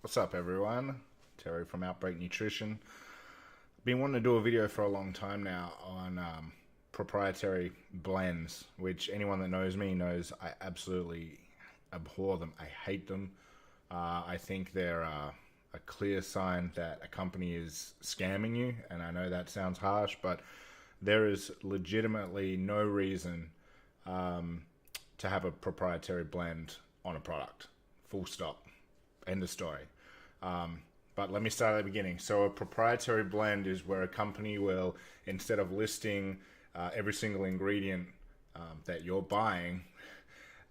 What's up, everyone? Terry from Outbreak Nutrition. Been wanting to do a video for a long time now on proprietary blends, which anyone that knows me knows I absolutely abhor them. I hate them. I think they're a clear sign that a company is scamming you, and I know that sounds harsh, but there is legitimately no reason to have a proprietary blend on a product. Full stop. End of story. But let me start at the beginning. So a proprietary blend is where a company will, instead of listing every single ingredient that you're buying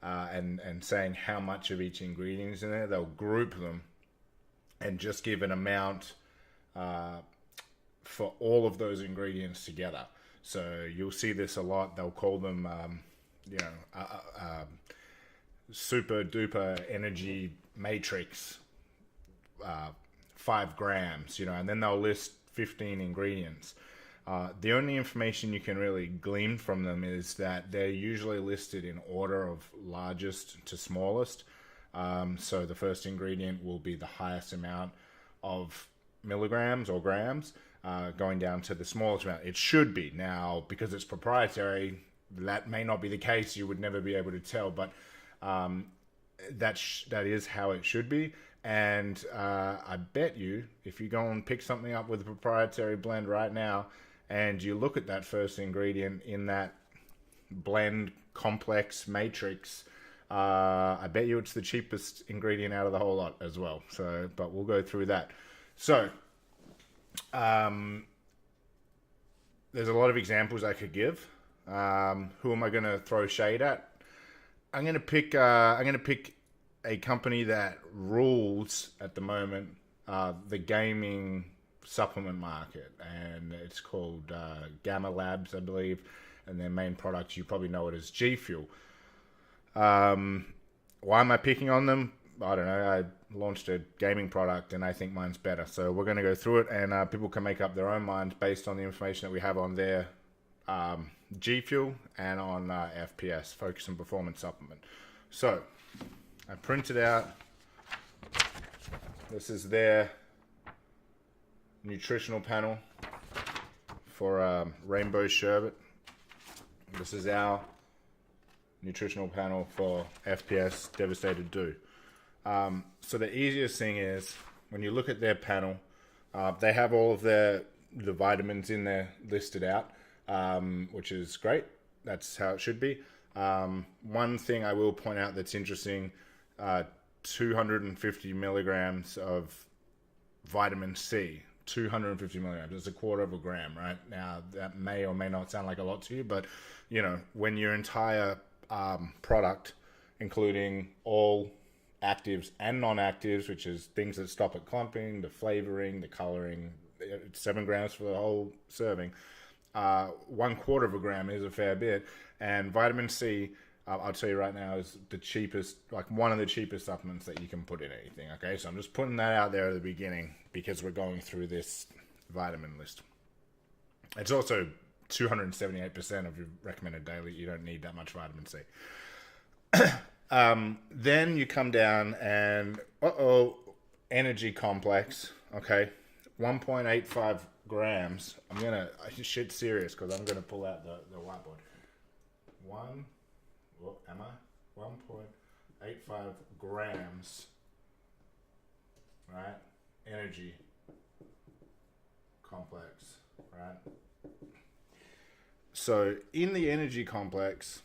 and saying how much of each ingredient is in there, they'll group them and just give an amount for all of those ingredients together. So you'll see this a lot. They'll call them, super duper energy matrix, 5 grams, and then they'll list 15 ingredients. The only information you can really glean from them is that they're usually listed in order of largest to smallest. So the first ingredient will be the highest amount of milligrams or grams, going down to the smallest amount. It should be. Now, because it's proprietary, that may not be the case. You would never be able to tell, but that is how it should be. And I bet you, if you go and pick something up with a proprietary blend right now, and you look at that first ingredient in that blend complex matrix, I bet you it's the cheapest ingredient out of the whole lot as well. So, but we'll go through that. So, there's a lot of examples I could give. Who am I going to throw shade at? I'm going to pick a company that rules at the moment the gaming supplement market, and it's called Gamma Labs, I believe, and their main product, you probably know it as GFuel. Why am I picking on them? I don't know. I launched a gaming product and I think mine's better. So we're going to go through it, and people can make up their own minds based on the information that we have on their GFuel and on F.P.S, Focus and Performance Supplement. So I printed out, this is their nutritional panel for Rainbow Sherbet. This is our nutritional panel for F.P.S Devastated Do. So the easiest thing is, when you look at their panel, they have all of the vitamins in there listed out, which is great. That's how it should be. One thing I will point out that's interesting, 250 milligrams of vitamin C. 250 milligrams. It's a quarter of a gram, right? Now, that may or may not sound like a lot to you, but, when your entire product, including all actives and non-actives, which is things that stop at clumping, the flavoring, the coloring, 7 grams for the whole serving, 1/4 of a gram is a fair bit. And vitamin C, I'll tell you right now, is the cheapest, like one of the cheapest supplements that you can put in anything. Okay, so I'm just putting that out there at the beginning because we're going through this vitamin list. It's also 278% of your recommended daily. You don't need that much vitamin C. Then you come down and energy complex. Okay, 1.85 grams. I shit serious because I'm gonna pull out the whiteboard. 1.85 grams, right? Energy complex, right? So in the energy complex,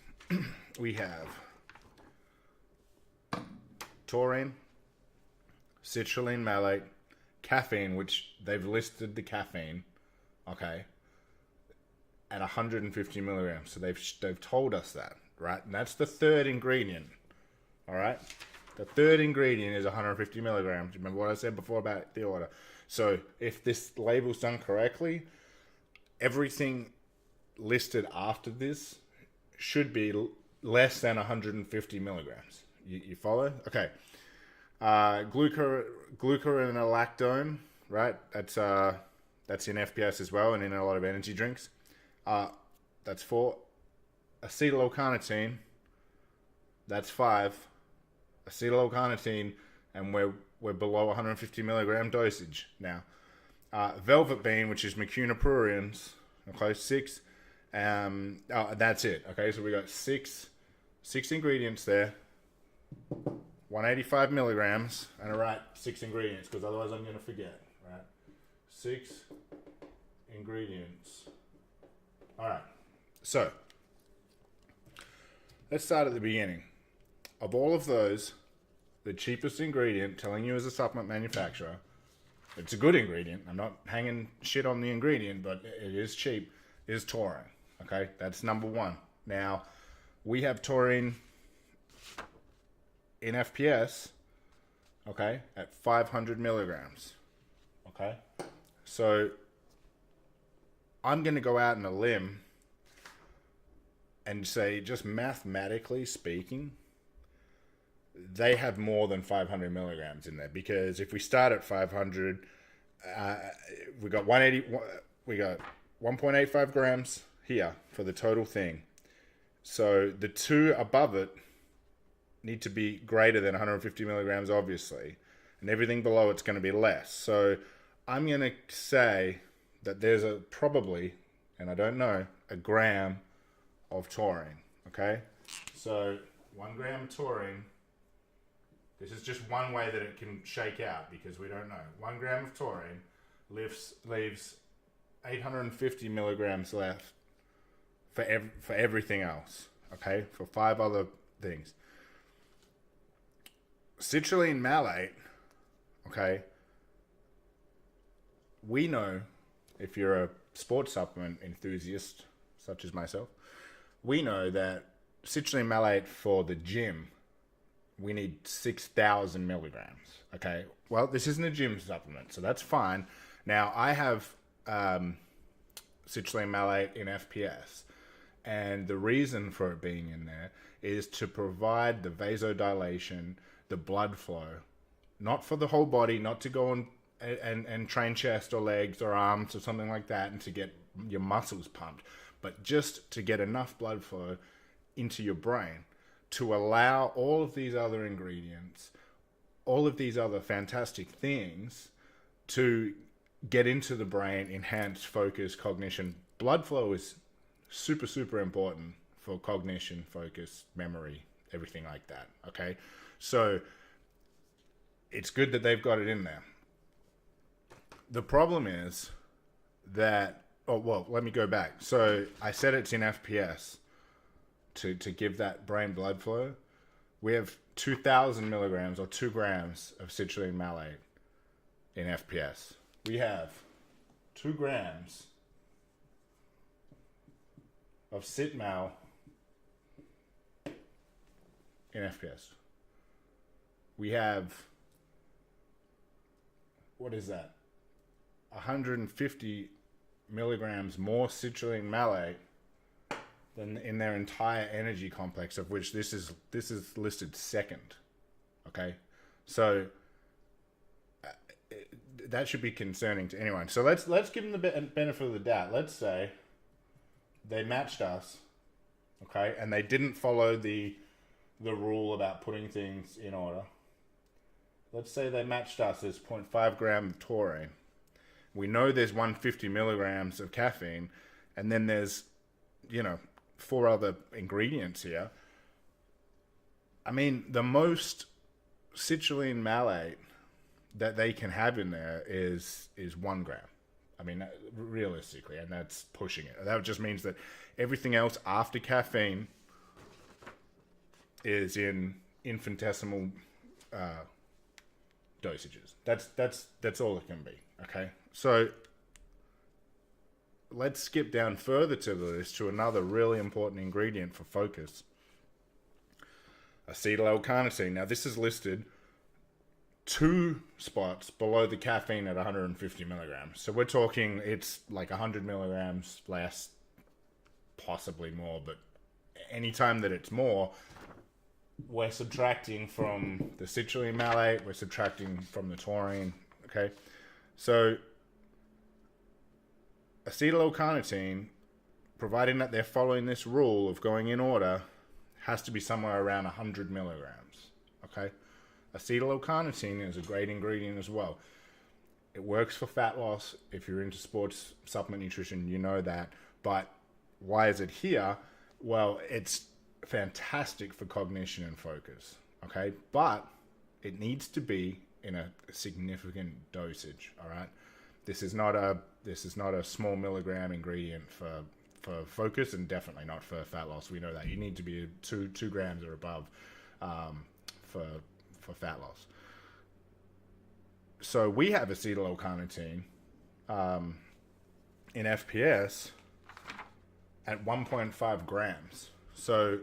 we have taurine, citrulline malate, caffeine, which they've listed the caffeine, okay, at 150 milligrams. So they've told us that, right? And that's the third ingredient, all right? The third ingredient is 150 milligrams. Remember what I said before about the order? So if this label's done correctly, everything listed after this should be less than 150 milligrams. You follow? Okay. Glucuronolactone, right? That's in F.P.S as well, and in a lot of energy drinks. That's 4. Acetyl L-Carnitine, that's 5. Acetyl L-Carnitine, and we're below 150 milligram dosage now. Velvet bean, which is mucuna pruriens, okay, 6. That's it. Okay, so we got six ingredients there. 185 milligrams, and I write 6 ingredients because otherwise I'm going to forget, right? 6 ingredients. All right, so let's start at the beginning. Of all of those, the cheapest ingredient, telling you as a supplement manufacturer, it's a good ingredient, I'm not hanging shit on the ingredient, but it is cheap, is taurine. Okay, that's number one. Now, we have taurine in F.P.S, okay, at 500 milligrams, okay? So, I'm going to go out on a limb and say, just mathematically speaking, they have more than 500 milligrams in there, because if we start at 500, we got 1.85 grams here for the total thing. So, the two above it need to be greater than 150 milligrams, obviously. And everything below it's going to be less. So I'm going to say that there's probably, and I don't know, a gram of taurine. Okay? So 1 gram of taurine. This is just one way that it can shake out because we don't know. 1 gram of taurine leaves 850 milligrams left for everything else. Okay? For 5 other things. Citrulline malate, okay, we know, if you're a sports supplement enthusiast, such as myself, we know that citrulline malate for the gym, we need 6,000 milligrams, okay? Well, this isn't a gym supplement, so that's fine. Now, I have citrulline malate in F.P.S, and the reason for it being in there is to provide the vasodilation, the blood flow, not for the whole body, not to go and train chest or legs or arms or something like that and to get your muscles pumped, but just to get enough blood flow into your brain to allow all of these other ingredients, all of these other fantastic things to get into the brain, enhance focus, cognition. Blood flow is super, super important for cognition, focus, memory, everything like that, okay? So it's good that they've got it in there. The problem is that, let me go back. So I said it's in F.P.S to give that brain blood flow. We have 2,000 milligrams or 2 grams of citrulline malate in F.P.S. We have 2 grams of citmal in F.P.S. We have, what is that? 150 milligrams more citrulline malate than in their entire energy complex, of which this is listed second. Okay, so that should be concerning to anyone. So let's give them the benefit of the doubt. Let's say they matched us, okay, and they didn't follow the rule about putting things in order. Let's say they matched us as 0.5 gram of taurine. We know there's 150 milligrams of caffeine, and then there's, 4 other ingredients here. I mean, the most citrulline malate that they can have in there is 1 gram. I mean, realistically, and that's pushing it. That just means that everything else after caffeine is in infinitesimal dosages. That's all it can be. Okay, so let's skip down further to the list to another really important ingredient for focus. Acetyl L-Carnitine. Now, this is listed 2 spots below the caffeine at 150 milligrams. So we're talking it's like 100 milligrams less, possibly more, but anytime that it's more, we're subtracting from the citrulline malate, we're subtracting from the taurine, okay? So acetyl L-Carnitine, providing that they're following this rule of going in order, has to be somewhere around 100 milligrams, okay? Acetyl L-Carnitine is a great ingredient as well. It works for fat loss. If you're into sports supplement nutrition, you know that. But why is it here? Well, it's fantastic for cognition and focus, okay? But it needs to be in a significant dosage, all right? This is not a small milligram ingredient for focus, and definitely not for fat loss. We know that. You need to be 2 grams or above for fat loss. So we have acetyl L-Carnitine in F.P.S at 1.5 grams. So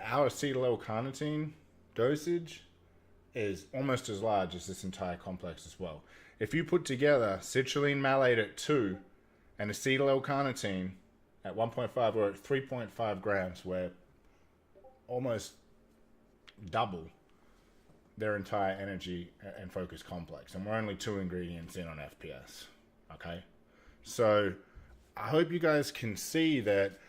our acetyl L-Carnitine dosage is almost as large as this entire complex as well. If you put together Citrulline Malate at 2 and acetyl L-Carnitine at 1.5, we're at 3.5 grams. We're almost double their entire energy and focus complex, and we're only 2 ingredients in on F.P.S. Okay, so I hope you guys can see that,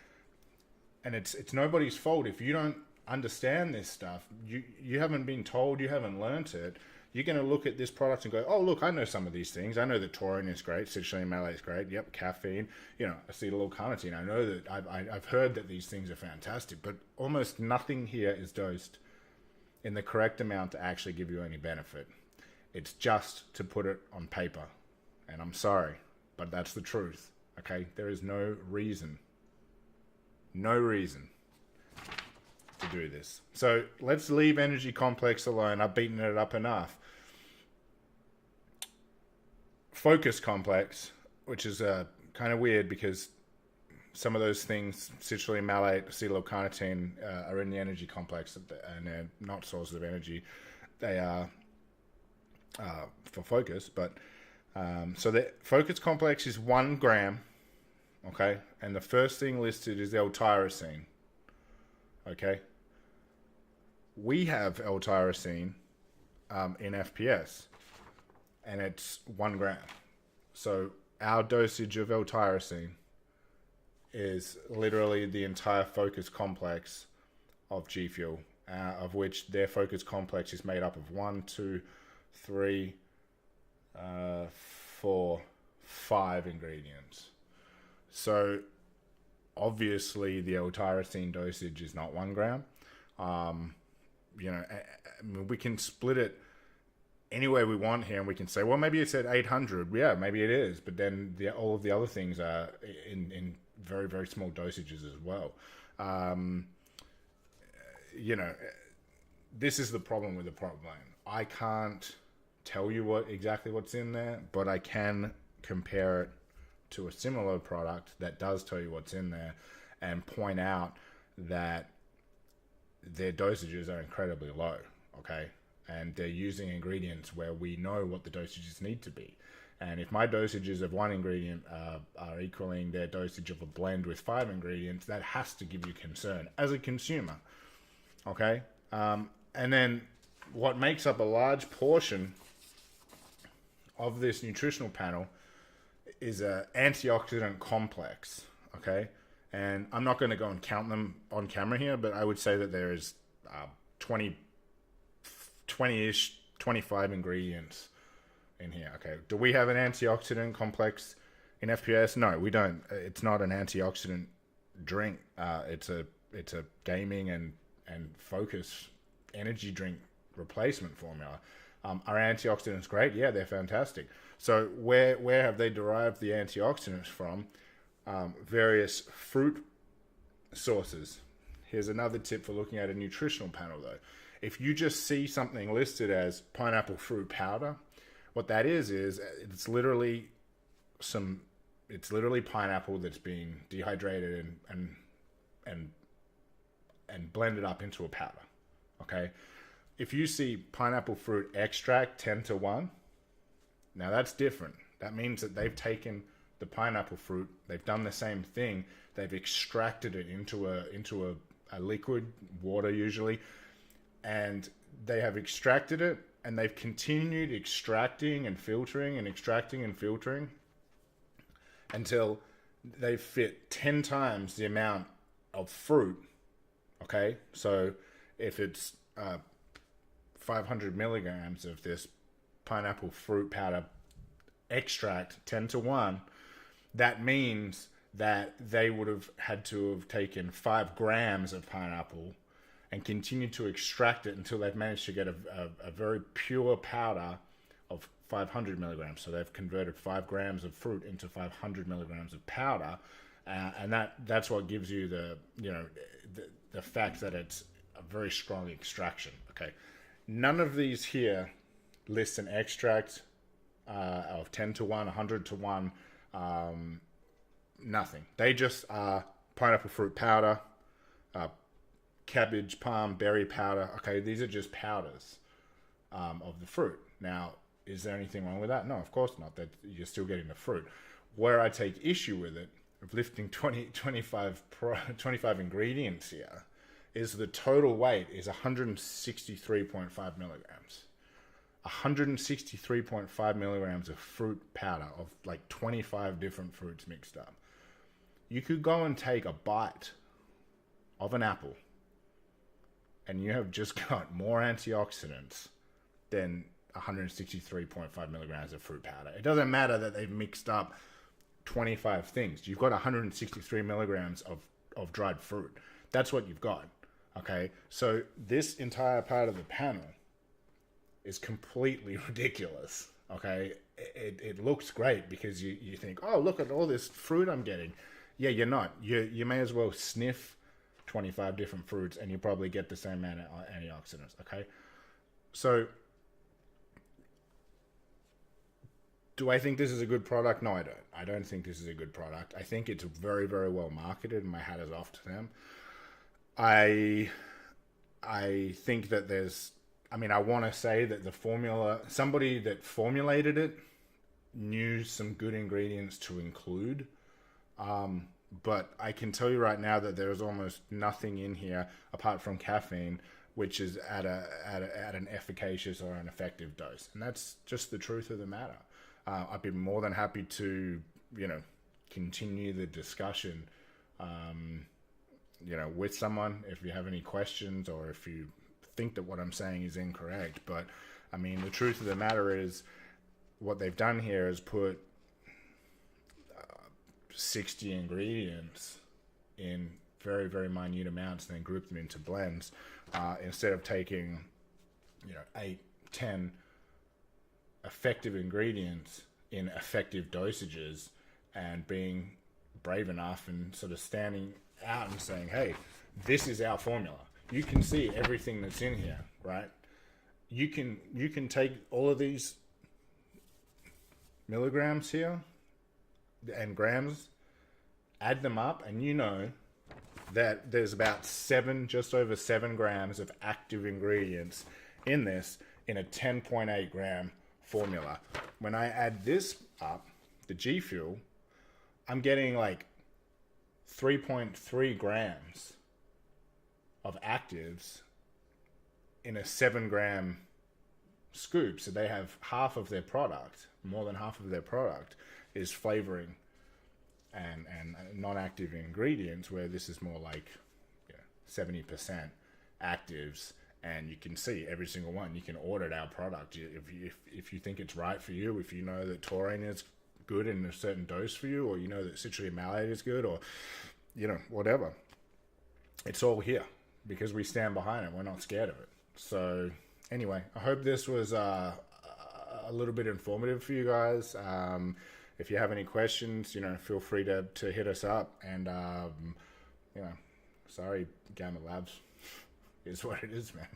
and it's nobody's fault if you don't understand this stuff. You haven't been told, you haven't learnt it. You're going to look at this product and go, oh, look, I know some of these things. I know that taurine is great, citrulline malate is great, yep, caffeine, acetyl L-Carnitine. I know that I've heard that these things are fantastic, but almost nothing here is dosed in the correct amount to actually give you any benefit. It's just to put it on paper. And I'm sorry, but that's the truth. Okay? There is no reason to do this. So let's leave energy complex alone. I've beaten it up enough. Focus complex, which is kind of weird because some of those things, citrulline malate, acetyl L-Carnitine, are in the energy complex, and they're not sources of energy. They are for focus, but so the focus complex is 1 gram, okay? And the first thing listed is L-tyrosine, okay? We have L-tyrosine in F.P.S, and it's 1 gram. So our dosage of L-tyrosine is literally the entire focus complex of GFuel, of which their focus complex is made up of 1, 2, 3, 4, 5 ingredients. So obviously the L-tyrosine dosage is not 1 gram. I mean, we can split it any way we want here, and we can say, well, maybe it's at 800. Yeah, maybe it is, but then all of the other things are in very, very small dosages as well. This is the problem with the product line. I can't tell you exactly what's in there, but I can compare it to a similar product that does tell you what's in there and point out that their dosages are incredibly low, okay? And they're using ingredients where we know what the dosages need to be. And if my dosages of 1 ingredient are equaling their dosage of a blend with 5 ingredients, that has to give you concern as a consumer, okay? And then what makes up a large portion of this nutritional panel is an antioxidant complex, okay? And I'm not going to go and count them on camera here, but I would say that there is 20-ish, 25 ingredients in here. Okay, do we have an antioxidant complex in F.P.S? No, we don't. It's not an antioxidant drink. It's a gaming and focus energy drink replacement formula. Are antioxidants great? Yeah, they're fantastic. So where have they derived the antioxidants from? Various fruit sources. Here's another tip for looking at a nutritional panel though. If you just see something listed as pineapple fruit powder, what that is it's literally pineapple that's been dehydrated and blended up into a powder. Okay? If you see pineapple fruit extract 10-1, now that's different. That means that they've taken the pineapple fruit, they've done the same thing, they've extracted it into a liquid, water usually, and they have extracted it, and they've continued extracting and filtering and extracting and filtering until they fit 10 times the amount of fruit. Okay, so if it's 500 milligrams of this pineapple fruit powder extract 10-1, that means that they would have had to have taken 5 grams of pineapple and continued to extract it until they've managed to get a very pure powder of 500 milligrams. So they've converted 5 grams of fruit into 500 milligrams of powder, and that's what gives you the fact that it's a very strong extraction. Okay, none of these here list an extract of 10-1, 100-1. Nothing. They just are pineapple fruit powder, cabbage, palm, berry powder. Okay, these are just powders of the fruit. Now, is there anything wrong with that? No, of course not. That you're still getting the fruit. Where I take issue with it, of lifting 25 ingredients here, is the total weight is 163.5 milligrams. 163.5 milligrams of fruit powder of like 25 different fruits mixed up. You could go and take a bite of an apple and you have just got more antioxidants than 163.5 milligrams of fruit powder. It doesn't matter that they've mixed up 25 things. You've got 163 milligrams of dried fruit. That's what you've got. Okay, so this entire part of the panel is completely ridiculous. Okay, it looks great because you think, oh, look at all this fruit I'm getting. Yeah, you're not. You may as well sniff 25 different fruits and you probably get the same amount of antioxidants. Okay, so do I think this is a good product? No, I don't. I don't think this is a good product. I think it's very, very well marketed, and my hat is off to them. I think that I want to say that the formula, somebody that formulated it knew some good ingredients to include. But I can tell you right now that there is almost nothing in here apart from caffeine, which is at an efficacious or an effective dose. And that's just the truth of the matter. I'd be more than happy to, continue the discussion, with someone if you have any questions or if you think that what I'm saying is incorrect. But I mean, the truth of the matter is what they've done here is put 60 ingredients in very, very minute amounts and then group them into blends, instead of taking 8, 10 effective ingredients in effective dosages and being brave enough and sort of standing out and saying, hey, this is our formula. You can see everything that's in here, right? You can take all of these milligrams here and grams, add them up, and you know that there's about just over 7 grams of active ingredients in this in a 10.8 gram formula. When I add this up, the GFuel, I'm getting like 3.3 grams of actives in a 7 gram scoop. So they have half of their product, more than half of their product is flavoring and non-active ingredients, where this is more like 70% actives. And you can see every single one. You can audit our product if you think it's right for you. If you know that taurine is good in a certain dose for you, or you know that citrulline malate is good, or whatever. It's all here because we stand behind it. We're not scared of it. So anyway, I hope this was a little bit informative for you guys. If you have any questions, feel free to hit us up. And sorry, Gamma Labs is what it is, man.